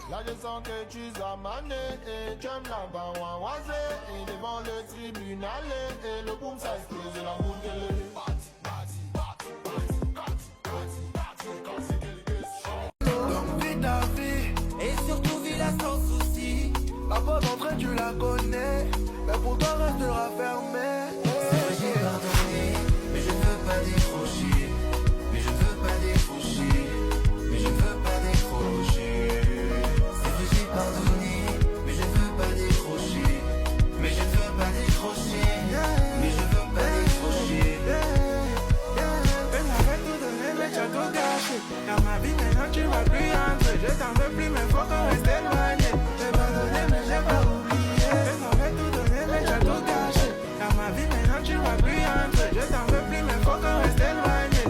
Là je sens que tu as mané et tu aimes la baouaouazé. Et devant le tribunal et le boom ça explose la bouteille. Donc vis ta vie et surtout vis-la sans souci. La porte d'entrée tu la connais, mais pour toi restera fermée. J'ai pardonné, mais je ne veux pas décrocher. Mais je ne veux pas décrocher. Mais je ne veux pas décrocher. C'est vrai j'ai pardonné, mais je ne veux pas décrocher. Mais je ne veux pas décrocher. Mais je ne veux pas décrocher. Elle m'avait tout donné, mais tu as tout gâché. Dans ma vie maintenant tu vas plus entrer. Je t'en veux plus, mais faut qu'on reste éloigné. J'ai pardonné, mais j'ai pas oublié. Elle m'avait tout donné, mais tu as tout gâché. Dans ma vie maintenant tu vas plus entrer. Je t'en veux plus, mais faut qu'on reste éloigné.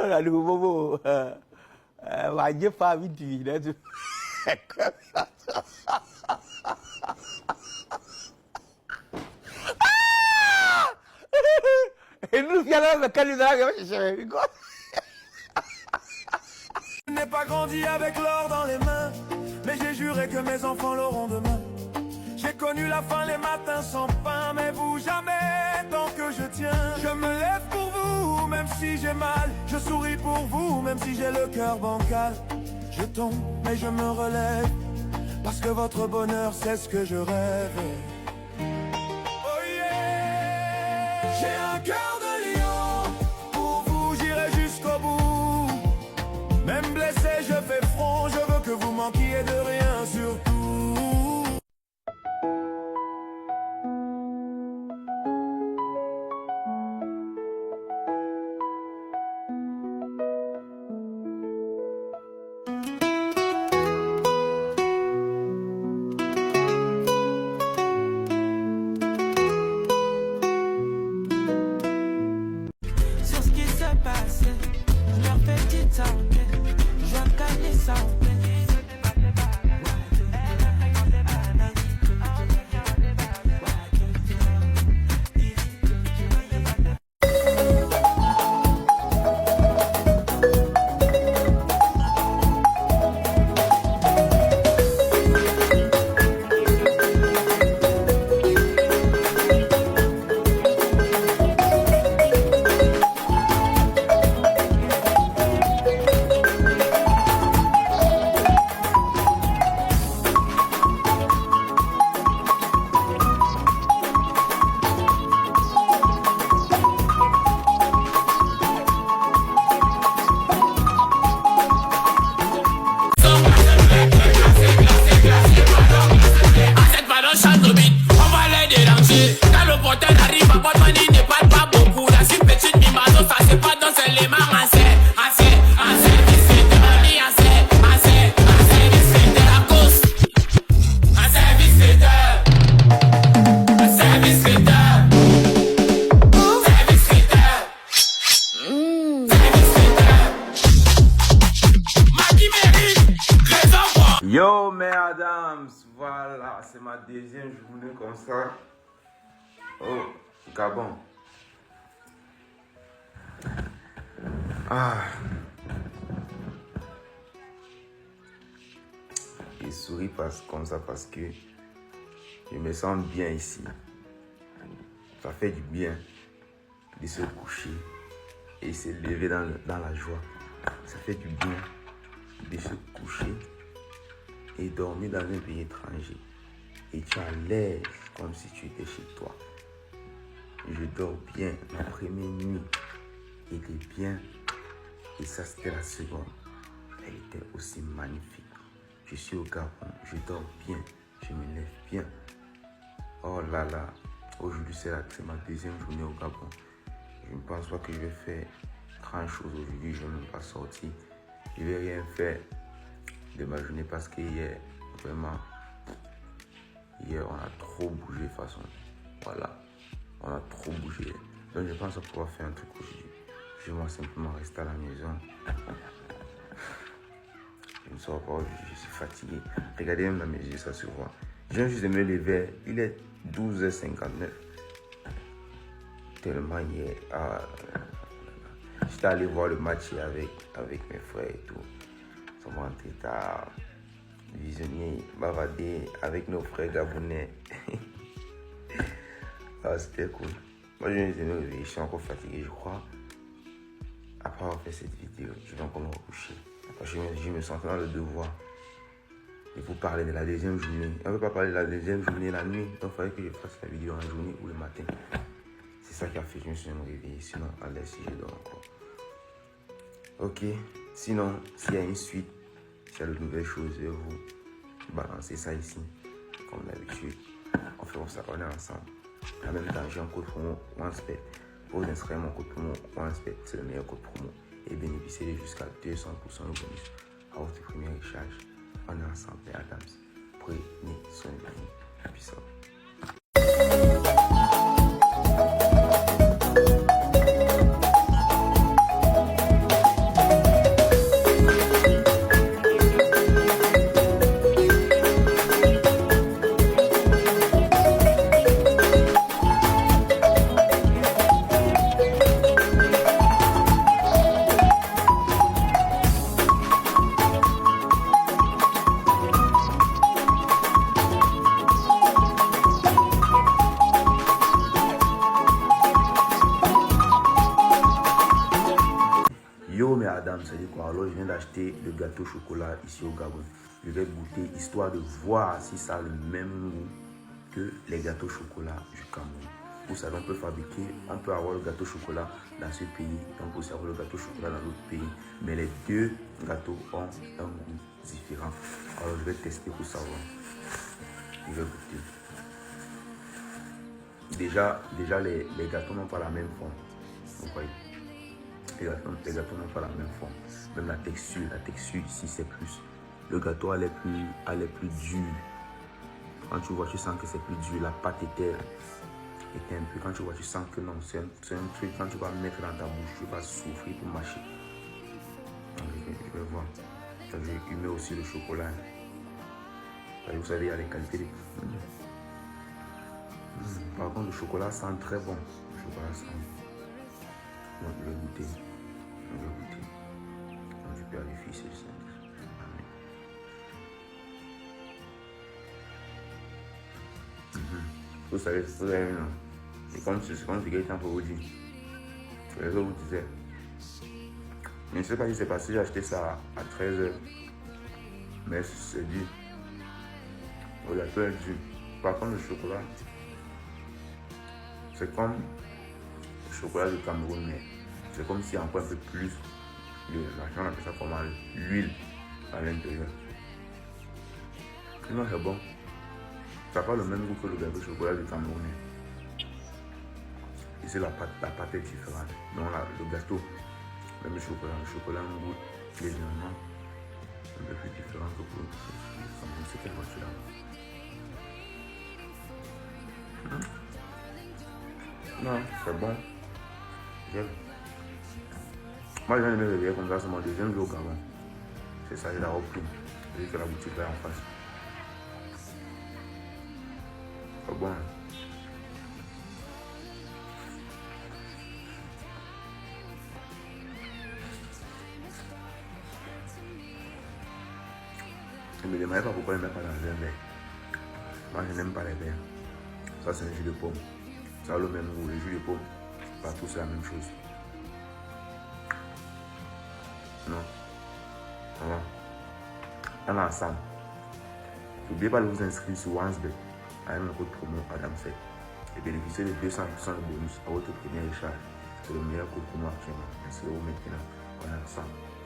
Lalu bobo, wajib faham itu dah tu. Nous viens là, quand nous allons, Je n'ai pas grandi avec l'or dans les mains, mais j'ai juré que mes enfants l'auront demain. J'ai connu la faim les matins sans pain, mais vous jamais tant que je tiens. Je me lève pour vous, même si j'ai mal. Je souris pour vous, même si j'ai le cœur bancal. Je tombe, mais je me relève, parce que votre bonheur, c'est ce que je rêve. Oh yeah! J'ai un cœur de lion, pour vous j'irai jusqu'au bout. Même blessé, je fais front, je veux que vous manquiez de rien surtout. Sur ce qui s'est passé, leur petite enquête, je dois caler ça en paix. Yo mesdames, voilà, c'est ma deuxième journée comme ça au Gabon. Ah. Je souris comme ça parce que je me sens bien ici. Ça fait du bien de se coucher et se lever dans la joie. Ça fait du bien de se coucher et dormir dans un pays étranger. Et tu es à l'aise comme si tu étais chez toi. Je dors bien. Ma première nuit était bien. Et ça, c'était la seconde. Elle était aussi magnifique. Je suis au Gabon. Je dors bien. Je me lève bien. Oh là là. Aujourd'hui, c'est ma deuxième journée au Gabon. Je ne pense pas que je vais faire grand chose aujourd'hui. Je ne vais même pas sortir. Je ne vais rien faire de ma journée parce que hier, vraiment, on a trop bougé de toute façon. Voilà. On a trop bougé. Donc, je pense pouvoir faire un truc aujourd'hui. Je vais simplement rester à la maison. Je ne sors pas aujourd'hui. Je suis fatigué. Regardez même dans mes yeux, ça se voit. Je viens juste de me lever. Il est 12h59. Tellement hier. J'étais allé voir le match avec mes frères et tout. Nous sommes rentrés tard. Visionner, bavarder avec nos frères gabonais. C'était cool. Moi, je viens de me réveiller. Je suis encore fatigué, je crois. Après avoir fait cette vidéo, je vais encore me recoucher. Je me sens dans le devoir. Il faut parler de la deuxième journée. On ne peut pas parler de la deuxième journée la nuit. Donc, il fallait que je fasse la vidéo en journée ou le matin. C'est ça qui a fait que je me suis réveillé. Sinon, allez, si je dors encore. Ok. Sinon, s'il y a une suite, s'il y a de nouvelles choses, je vais vous balancer ça ici. Comme d'habitude. On fait ça, on est ensemble. En même temps, j'ai un code promo OneSpet. Pour vous inscrire mon code promo OneSpet, c'est le meilleur code promo. Et bénéficier jusqu'à 200% de bonus à votre premier recharge. On est ensemble, les Adams. Prenez soin de vous. Peace out. Yo mes Adam, ça dit quoi? Alors je viens d'acheter le gâteau au chocolat ici au Gabon. Je vais goûter histoire de voir si ça a le même goût que les gâteaux au chocolat du Cameroun. Vous savez, on peut avoir le gâteau au chocolat dans ce pays, on peut aussi avoir le gâteau au chocolat dans l'autre pays. Mais les deux gâteaux ont un goût différent. Alors je vais tester pour savoir. Je vais goûter. Déjà les gâteaux n'ont pas la même forme. Vous voyez? Les gâteaux n'ont pas la même forme. Même la texture ici c'est plus. Le gâteau elle est plus dure. Quand tu vois, tu sens que c'est plus dur. La pâte était un peu. Quand tu vois, tu sens que non, c'est un truc. Quand tu vas mettre dans ta bouche, tu vas souffrir pour mâcher. Donc, je vais voir. Je mets aussi le chocolat. Vous savez, il y a les qualités des. Par contre, le chocolat sent très bon. Le chocolat sent. Donc, je vais goûter. Donc, je peux vérifier si c'est. Vous savez, non. C'est comme si quelqu'un pour vous dire. Les autres vous disaient. Je ne sais pas si c'est passé, j'ai acheté ça à 13h. Mais c'est dur. Le gâteau est dur. Par contre, le chocolat, c'est comme le chocolat du Cameroun, mais c'est comme s'il y a encore un peu plus de. On appelle ça comment? L'huile à l'intérieur. Sinon, c'est bon. Ça n'a pas le même goût que le gâteau au chocolat du Cameroun. Ici, la pâte est différente. Donc, le gâteau, même le chocolat a un goût légèrement un peu plus différent que pour le Cameroun. C'est quelle voiture là? Non, c'est bon. Moi, je viens de me réveiller comme ça, c'est mon deuxième jour au Gabon. C'est ça, j'ai la repris. J'ai vu que la boutique là en face. C'est bon. Je ne me demandais pas pourquoi je ne mets pas dans un verre. Moi, je n'aime pas les verres. Ça, c'est un jus de pomme. Ça a le même goût. Le jus de pomme, partout, c'est la même chose. Non. Voilà. On est ensemble. N'oubliez pas de vous inscrire sur OneSbet avec le code promo Adam7 et bénéficier de 200% de bonus à votre premier échange. C'est le meilleur code promo actuellement. Merci de vous maintenant. On est ensemble.